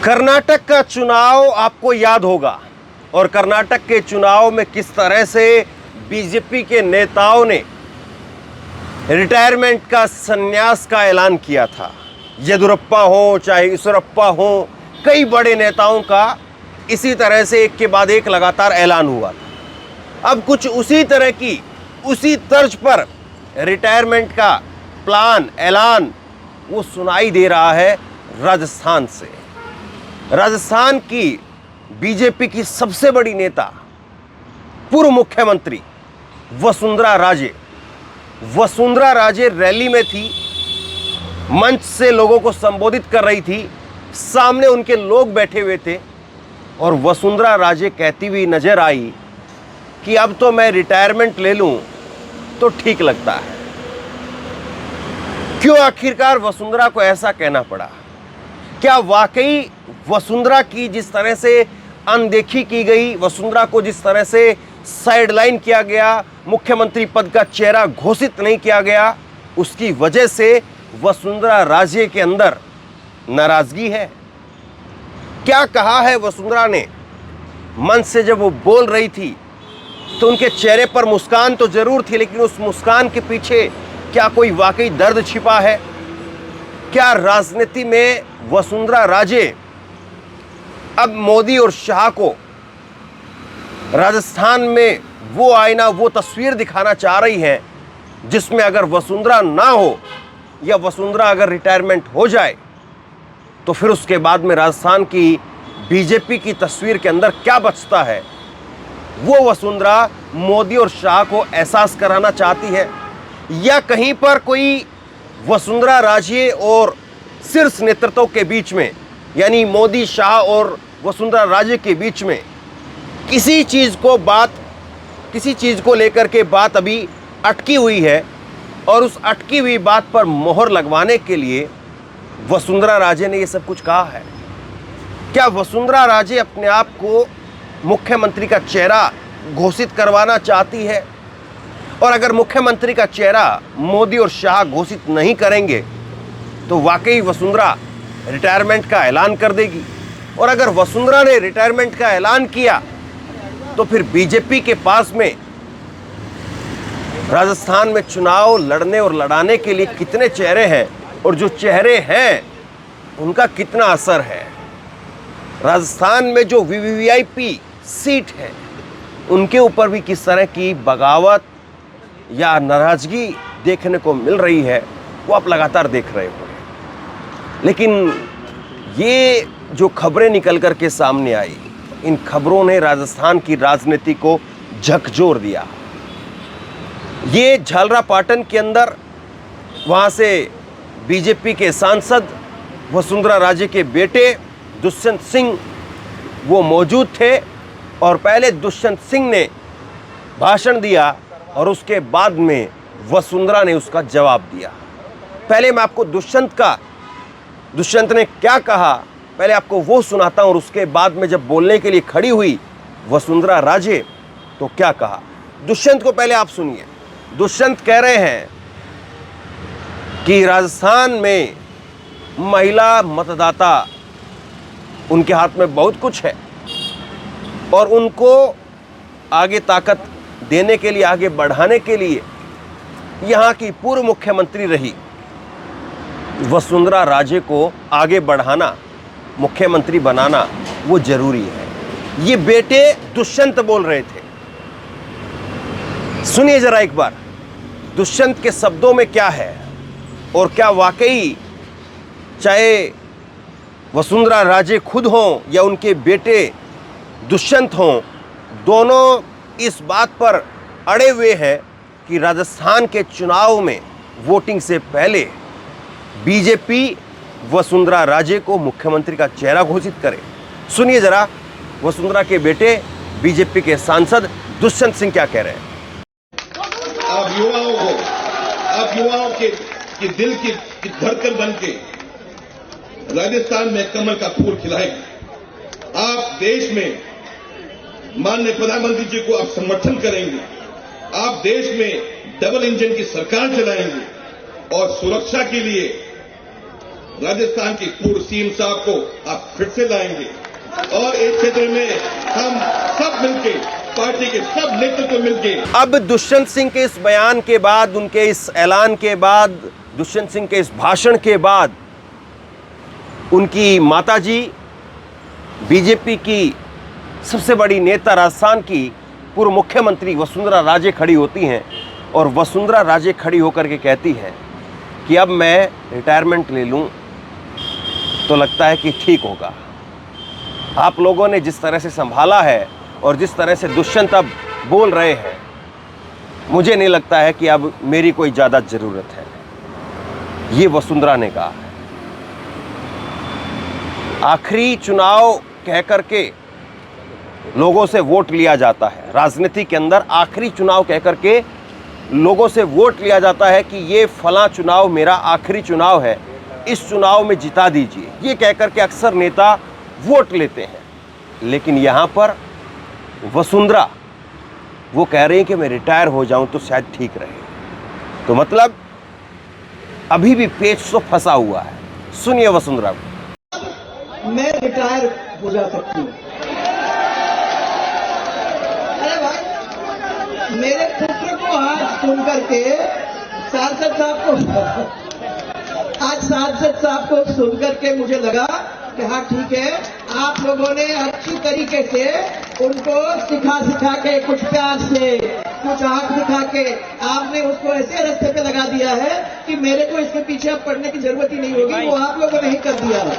कर्नाटक का चुनाव आपको याद होगा और कर्नाटक के चुनाव में किस तरह से बीजेपी के नेताओं ने रिटायरमेंट का संन्यास का ऐलान किया था। येदियुरप्पा हो चाहे ईश्वरप्पा हो, कई बड़े नेताओं का इसी तरह से एक के बाद एक लगातार ऐलान हुआ था। अब कुछ उसी तरह की उसी तर्ज पर रिटायरमेंट का प्लान ऐलान वो सुनाई दे रहा है राजस्थान से। राजस्थान की बीजेपी की सबसे बड़ी नेता पूर्व मुख्यमंत्री वसुंधरा राजे रैली में थी, मंच से लोगों को संबोधित कर रही थी, सामने उनके लोग बैठे हुए थे और वसुंधरा राजे कहती हुई नजर आई कि अब तो मैं रिटायरमेंट ले लूं तो ठीक लगता है। क्यों आखिरकार वसुंधरा को ऐसा कहना पड़ा? क्या वाकई वसुंधरा की जिस तरह से अनदेखी की गई, वसुंधरा को जिस तरह से साइडलाइन किया गया, मुख्यमंत्री पद का चेहरा घोषित नहीं किया गया, उसकी वजह से वसुंधरा राजे के अंदर नाराजगी है? क्या कहा है वसुंधरा ने? मंच से जब वो बोल रही थी तो उनके चेहरे पर मुस्कान तो जरूर थी, लेकिन उस मुस्कान के पीछे क्या कोई वाकई दर्द छिपा है? क्या राजनीति में वसुंधरा राजे अब मोदी और शाह को राजस्थान में वो आईना, वो तस्वीर दिखाना चाह रही है जिसमें अगर वसुंधरा ना हो या वसुंधरा अगर रिटायरमेंट हो जाए तो फिर उसके बाद में राजस्थान की बीजेपी की तस्वीर के अंदर क्या बचता है? वो वसुंधरा मोदी और शाह को एहसास कराना चाहती है या कहीं पर कोई वसुंधरा राजे और शीर्ष नेतृत्व के बीच में, यानी मोदी, शाह और वसुंधरा राजे के बीच में किसी चीज़ को लेकर के बात अभी अटकी हुई है और उस अटकी हुई बात पर मोहर लगवाने के लिए वसुंधरा राजे ने ये सब कुछ कहा है? क्या वसुंधरा राजे अपने आप को मुख्यमंत्री का चेहरा घोषित करवाना चाहती है? और अगर मुख्यमंत्री का चेहरा मोदी और शाह घोषित नहीं करेंगे तो वाकई वसुंधरा रिटायरमेंट का ऐलान कर देगी। और अगर वसुंधरा ने रिटायरमेंट का ऐलान किया तो फिर बीजेपी के पास में राजस्थान में चुनाव लड़ने और लड़ाने के लिए कितने चेहरे हैं और जो चेहरे हैं उनका कितना असर है? राजस्थान में जो वीवीआईपी सीट है उनके ऊपर भी किस तरह की बगावत या नाराजगी देखने को मिल रही है, वो आप लगातार देख रहे हो। लेकिन ये जो खबरें निकल कर के सामने आई, इन खबरों ने राजस्थान की राजनीति को झकझोर दिया। ये झालरापाटन के अंदर वहाँ से बीजेपी के सांसद वसुंधरा राजे के बेटे दुष्यंत सिंह वो मौजूद थे और पहले दुष्यंत सिंह ने भाषण दिया और उसके बाद में वसुंधरा ने उसका जवाब दिया। पहले मैं आपको दुष्यंत ने क्या कहा पहले आपको वो सुनाता हूं और उसके बाद में जब बोलने के लिए खड़ी हुई वसुंधरा राजे तो क्या कहा। दुष्यंत को पहले आप सुनिए। दुष्यंत कह रहे हैं कि राजस्थान में महिला मतदाता, उनके हाथ में बहुत कुछ है और उनको आगे ताकत देने के लिए, आगे बढ़ाने के लिए यहाँ की पूर्व मुख्यमंत्री रही वसुंधरा राजे को आगे बढ़ाना, मुख्यमंत्री बनाना वो जरूरी है। ये बेटे दुष्यंत बोल रहे थे। सुनिए जरा एक बार दुष्यंत के शब्दों में क्या है और क्या वाकई चाहे वसुंधरा राजे खुद हों या उनके बेटे दुष्यंत हों, दोनों इस बात पर अड़े हुए हैं कि राजस्थान के चुनाव में वोटिंग से पहले बीजेपी वसुंधरा राजे को मुख्यमंत्री का चेहरा घोषित करे। सुनिए जरा वसुंधरा के बेटे बीजेपी के सांसद दुष्यंत सिंह क्या कह रहे हैं। आप युवाओं के दिल की धड़कन बन के राजस्थान में कमल का फूल खिलाएंगे। आप देश में माननीय प्रधानमंत्री जी को आप समर्थन करेंगे। आप देश में डबल इंजन की सरकार चलाएंगे और सुरक्षा के लिए राजस्थान की पूर्व सीएम साहब को आप फिर से लाएंगे और इस क्षेत्र में हम सब मिलके, पार्टी के सब नेतृत्व मिलके। अब दुष्यंत सिंह के इस बयान के बाद, उनके इस ऐलान के बाद, दुष्यंत सिंह के इस भाषण के बाद उनकी माताजी बीजेपी की सबसे बड़ी नेता, राजस्थान की पूर्व मुख्यमंत्री वसुंधरा राजे खड़ी होती हैं और वसुंधरा राजे खड़ी होकर के कहती हैं कि अब मैं रिटायरमेंट ले लूं तो लगता है कि ठीक होगा। आप लोगों ने जिस तरह से संभाला है और जिस तरह से दुष्यंत अब बोल रहे हैं, मुझे नहीं लगता है कि अब मेरी कोई ज़्यादा ज़रूरत है, ये वसुंधरा ने कहा है। आखिरी चुनाव कह करके लोगों से वोट लिया जाता है, राजनीति के अंदर आखिरी चुनाव कह करके लोगों से वोट लिया जाता है कि ये फलां चुनाव मेरा आखिरी चुनाव है, इस चुनाव में जिता दीजिए, ये कह करके अक्सर नेता वोट लेते हैं। लेकिन यहाँ पर वसुंधरा वो कह रही है कि मैं रिटायर हो जाऊं तो शायद ठीक रहे। तो मतलब अभी भी पेच तो फंसा हुआ है। सुनिए वसुंधरा को। मैं रिटायर हो जा सकती हूँ। अरे भाई, मेरे पुत्र को आज सुन करके सांसद साहब को सुन करके मुझे लगा कि हाँ ठीक है, आप लोगों ने अच्छी तरीके से उनको सिखा के, कुछ प्यार से, कुछ आंख दिखा के आपने उसको ऐसे रास्ते पे लगा दिया है कि मेरे को इसके पीछे अब पड़ने की जरूरत ही नहीं होगी। वो आप लोगों ने ही कर दिया है।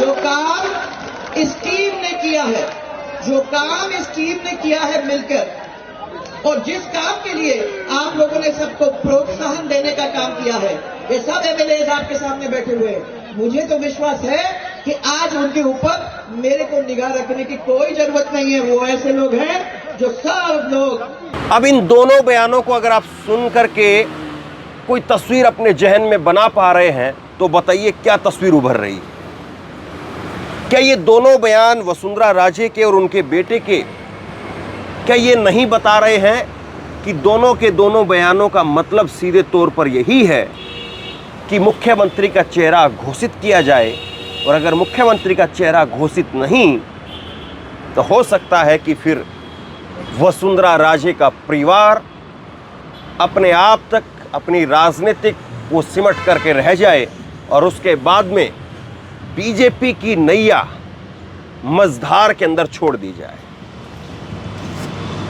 जो काम इस टीम ने किया है मिलकर, और जिस काम के लिए आप लोगों ने सबको प्रोत्साहन देने का काम किया है, ये सब एमएलए आपके सामने बैठे हुए हैं। मुझे तो विश्वास है कि आज उनके ऊपर मेरे को निगाह रखने की कोई जरूरत नहीं है। वो ऐसे लोग हैं जो सब लोग। अब इन दोनों बयानों को अगर आप सुन करके कोई तस्वीर अपने जहन में बना पा रहे हैं तो बताइए क्या तस्वीर उभर रही है। क्या ये दोनों बयान वसुंधरा राजे के और उनके बेटे के, क्या ये नहीं बता रहे हैं कि दोनों के दोनों बयानों का मतलब सीधे तौर पर यही है कि मुख्यमंत्री का चेहरा घोषित किया जाए, और अगर मुख्यमंत्री का चेहरा घोषित नहीं तो हो सकता है कि फिर वसुंधरा राजे का परिवार अपने आप तक अपनी राजनीतिक वो सिमट करके रह जाए और उसके बाद में बीजेपी की नैया मझधार के अंदर छोड़ दी जाए।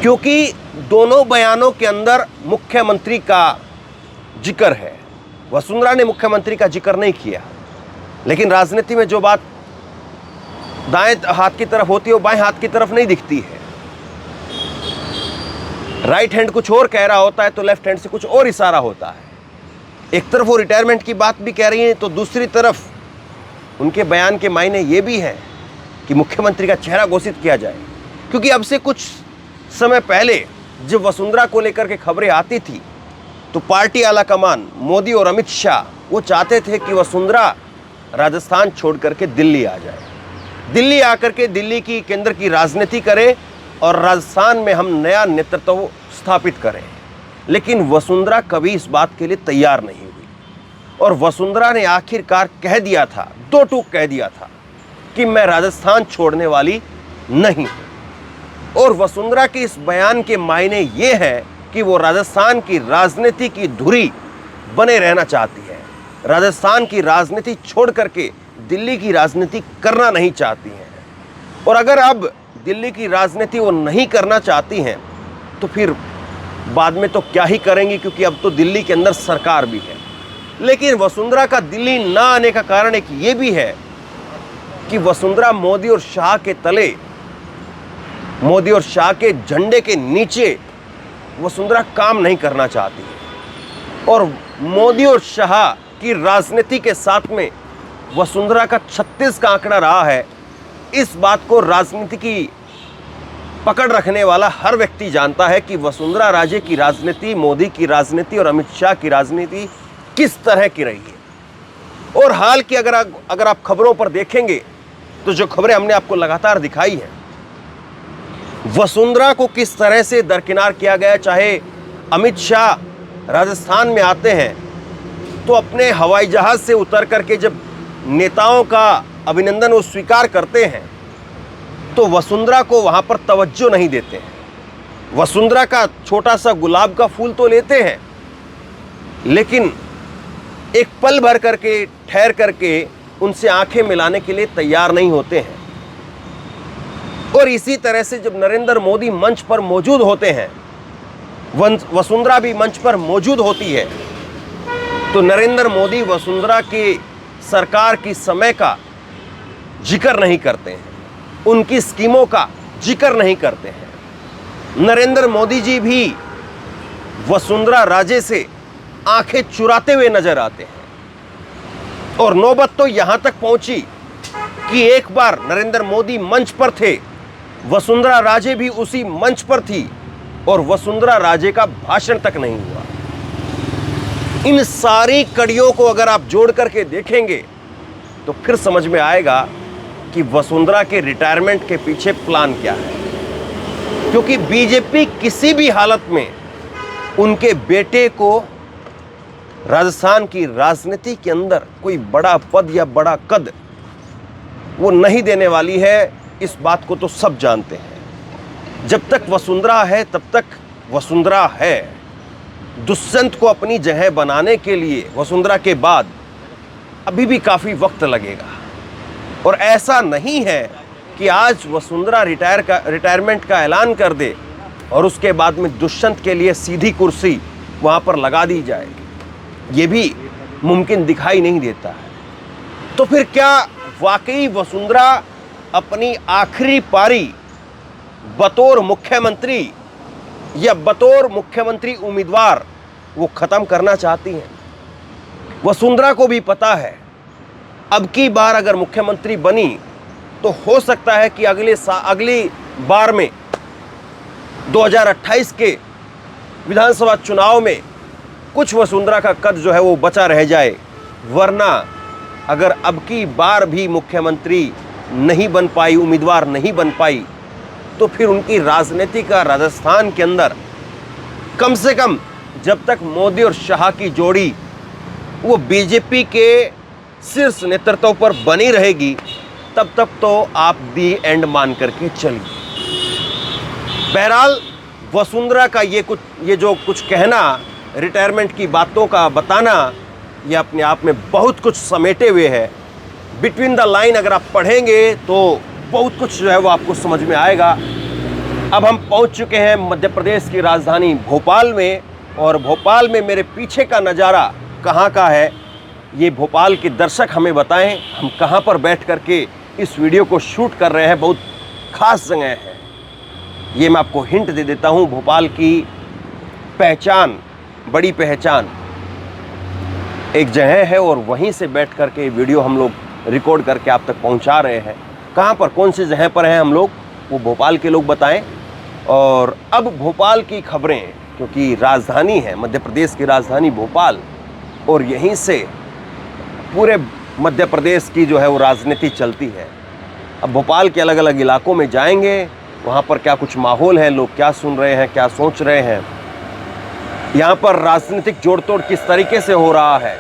क्योंकि दोनों बयानों के अंदर मुख्यमंत्री का जिक्र है। वसुंधरा ने मुख्यमंत्री का जिक्र नहीं किया, लेकिन राजनीति में जो बात दाएं हाथ की तरफ होती है वो बाएं हाथ की तरफ नहीं दिखती है। राइट हैंड कुछ और कह रहा होता है तो लेफ्ट हैंड से कुछ और इशारा होता है। एक तरफ वो रिटायरमेंट की बात भी कह रही हैं तो दूसरी तरफ उनके बयान के मायने ये भी है कि मुख्यमंत्री का चेहरा घोषित किया जाए। क्योंकि अब से कुछ समय पहले जब वसुंधरा को लेकर के खबरें आती थी तो पार्टी आला कमान मोदी और अमित शाह वो चाहते थे कि वसुंधरा राजस्थान छोड़ करके दिल्ली आ जाए, दिल्ली आकर के दिल्ली की केंद्र की राजनीति करे और राजस्थान में हम नया नेतृत्व स्थापित करें। लेकिन वसुंधरा कभी इस बात के लिए तैयार नहीं हुई और वसुंधरा ने आखिरकार कह दिया था, दो टूक कह दिया था कि मैं राजस्थान छोड़ने वाली नहीं। और वसुंधरा के इस बयान के मायने ये है कि वो राजस्थान की राजनीति की धुरी बने रहना चाहती है, राजस्थान की राजनीति छोड़ करके दिल्ली की राजनीति करना नहीं चाहती हैं। और अगर अब दिल्ली की राजनीति वो नहीं करना चाहती हैं तो फिर बाद में तो क्या ही करेंगी, क्योंकि अब तो दिल्ली के अंदर सरकार भी है। लेकिन वसुंधरा का दिल्ली ना आने का कारण एक ये भी है कि वसुंधरा मोदी और शाह के तले, मोदी और शाह के झंडे के नीचे वसुंधरा काम नहीं करना चाहती है। और मोदी और शाह की राजनीति के साथ में वसुंधरा का 36 का आंकड़ा रहा है। इस बात को राजनीति की पकड़ रखने वाला हर व्यक्ति जानता है कि वसुंधरा राजे की राजनीति, मोदी की राजनीति और अमित शाह की राजनीति किस तरह की रही है। और हाल की अगर आप खबरों पर देखेंगे तो जो खबरें हमने आपको लगातार दिखाई हैं, वसुंधरा को किस तरह से दरकिनार किया गया। चाहे अमित शाह राजस्थान में आते हैं तो अपने हवाई जहाज से उतर करके जब नेताओं का अभिनंदन वो स्वीकार करते हैं तो वसुंधरा को वहां पर तवज्जो नहीं देते हैं। वसुंधरा का छोटा सा गुलाब का फूल तो लेते हैं, लेकिन एक पल भर करके ठहर करके उनसे आंखें मिलाने के लिए तैयार नहीं होते हैं। और इसी तरह से जब नरेंद्र मोदी मंच पर मौजूद होते हैं, वसुंधरा भी मंच पर मौजूद होती है, तो नरेंद्र मोदी वसुंधरा की सरकार की समय का जिक्र नहीं करते हैं, उनकी स्कीमों का जिक्र नहीं करते हैं। नरेंद्र मोदी जी भी वसुंधरा राजे से आंखें चुराते हुए नजर आते हैं। और नौबत तो यहां तक पहुंची कि एक बार नरेंद्र मोदी मंच पर थे, वसुंधरा राजे भी उसी मंच पर थी और वसुंधरा राजे का भाषण तक नहीं हुआ। इन सारी कड़ियों को अगर आप जोड़ करके देखेंगे तो फिर समझ में आएगा कि वसुंधरा के रिटायरमेंट के पीछे प्लान क्या है। क्योंकि बीजेपी किसी भी हालत में उनके बेटे को राजस्थान की राजनीति के अंदर कोई बड़ा पद या बड़ा कद वो नहीं देने वाली है, इस बात को तो सब जानते हैं। जब तक वसुंधरा है तब तक वसुंधरा है। दुष्यंत को अपनी जगह बनाने के लिए वसुंधरा के बाद अभी भी काफ़ी वक्त लगेगा। और ऐसा नहीं है कि आज वसुंधरा रिटायरमेंट का ऐलान कर दे और उसके बाद में दुष्यंत के लिए सीधी कुर्सी वहाँ पर लगा दी जाए, ये भी मुमकिन दिखाई नहीं देता है। तो फिर क्या वाकई वसुंधरा अपनी आखिरी पारी बतौर मुख्यमंत्री या बतौर मुख्यमंत्री उम्मीदवार वो ख़त्म करना चाहती हैं? वसुंधरा को भी पता है अब की बार अगर मुख्यमंत्री बनी तो हो सकता है कि अगली बार में 2028 के विधानसभा चुनाव में कुछ वसुंधरा का कद जो है वो बचा रह जाए। वरना अगर अब की बार भी मुख्यमंत्री नहीं बन पाई, उम्मीदवार नहीं बन पाई, तो फिर उनकी राजनीति का राजस्थान के अंदर कम से कम जब तक मोदी और शाह की जोड़ी वो बीजेपी के शीर्ष नेतृत्व पर बनी रहेगी, तब तक तो आप दी एंड मान करके चलिए। बहरहाल वसुंधरा का ये जो कुछ कहना, रिटायरमेंट की बातों का बताना, ये अपने आप में बहुत कुछ समेटे हुए है। बिटवीन द लाइन अगर आप पढ़ेंगे तो बहुत कुछ जो है वो आपको समझ में आएगा। अब हम पहुंच चुके हैं मध्य प्रदेश की राजधानी भोपाल में, और भोपाल में मेरे पीछे का नज़ारा कहाँ का है ये भोपाल के दर्शक हमें बताएं। हम कहाँ पर बैठ करके इस वीडियो को शूट कर रहे हैं, बहुत ख़ास जगह है ये, मैं आपको हिंट दे देता हूँ। भोपाल की पहचान, बड़ी पहचान एक जगह है और वहीं से बैठ करके वीडियो हम लोग रिकॉर्ड करके आप तक पहुंचा रहे हैं। कहाँ पर, कौन सी जगह पर हैं हम लोग, वो भोपाल के लोग बताएं। और अब भोपाल की खबरें, क्योंकि राजधानी है मध्य प्रदेश की राजधानी भोपाल, और यहीं से पूरे मध्य प्रदेश की जो है वो राजनीति चलती है। अब भोपाल के अलग अलग इलाकों में जाएंगे, वहाँ पर क्या कुछ माहौल है, लोग क्या सुन रहे हैं, क्या सोच रहे हैं, यहाँ पर राजनीतिक जोड़ तोड़ किस तरीके से हो रहा है,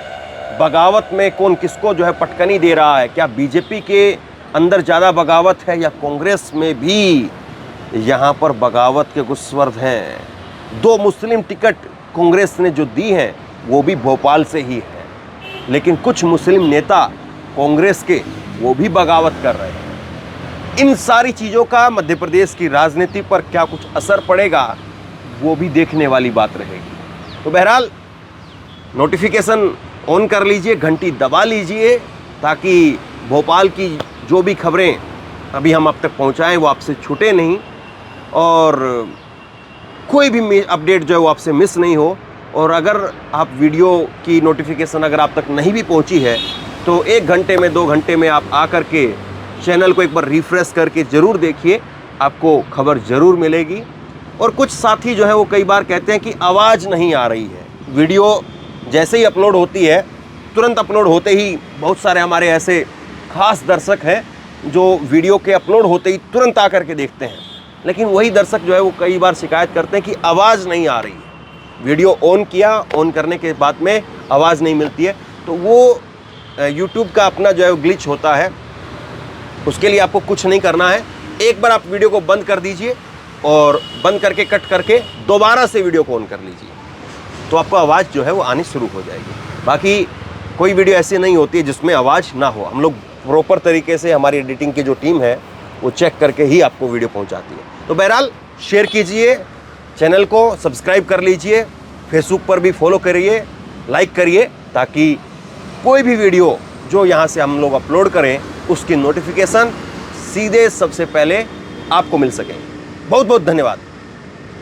बगावत में कौन किसको जो है पटकनी दे रहा है, क्या बीजेपी के अंदर ज़्यादा बगावत है या कांग्रेस में भी यहाँ पर बगावत के कुछ स्वर हैं। 2 मुस्लिम टिकट कांग्रेस ने जो दी हैं वो भी भोपाल से ही है, लेकिन कुछ मुस्लिम नेता कांग्रेस के वो भी बगावत कर रहे हैं। इन सारी चीज़ों का मध्य प्रदेश की राजनीति पर क्या कुछ असर पड़ेगा वो भी देखने वाली बात रहेगी। तो बहरहाल नोटिफिकेशन ऑन कर लीजिए, घंटी दबा लीजिए, ताकि भोपाल की जो भी खबरें अभी हम आप तक पहुंचाएं वो आपसे छूटे नहीं और कोई भी अपडेट जो है वो आपसे मिस नहीं हो। और अगर आप वीडियो की नोटिफिकेशन अगर आप तक नहीं भी पहुंची है तो 1 घंटे में 2 घंटे में आप आकर के चैनल को एक बार रिफ्रेश करके ज़रूर देखिए, आपको खबर ज़रूर मिलेगी। और कुछ साथी जो है वो कई बार कहते हैं कि आवाज़ नहीं आ रही है। वीडियो जैसे ही अपलोड होती है, तुरंत अपलोड होते ही बहुत सारे हमारे ऐसे खास दर्शक हैं जो वीडियो के अपलोड होते ही तुरंत आकर के देखते हैं, लेकिन वही दर्शक जो है वो कई बार शिकायत करते हैं कि आवाज़ नहीं आ रही है। वीडियो ऑन किया, ऑन करने के बाद में आवाज़ नहीं मिलती है, तो वो यूट्यूब का अपना जो है ग्लिच होता है। उसके लिए आपको कुछ नहीं करना है, एक बार आप वीडियो को बंद कर दीजिए और बंद करके कट करके दोबारा से वीडियो को ऑन कर लीजिए, तो आपको आवाज़ जो है वो आनी शुरू हो जाएगी। बाकी कोई वीडियो ऐसी नहीं होती है जिसमें आवाज़ ना हो। हम लोग प्रॉपर तरीके से, हमारी एडिटिंग की जो टीम है वो चेक करके ही आपको वीडियो पहुंचाती है। तो बहरहाल शेयर कीजिए, चैनल को सब्सक्राइब कर लीजिए, फेसबुक पर भी फॉलो करिए, लाइक करिए, ताकि कोई भी वीडियो जो यहाँ से हम लोग अपलोड करें उसकी नोटिफिकेशन सीधे सबसे पहले आपको मिल सके। बहुत बहुत धन्यवाद।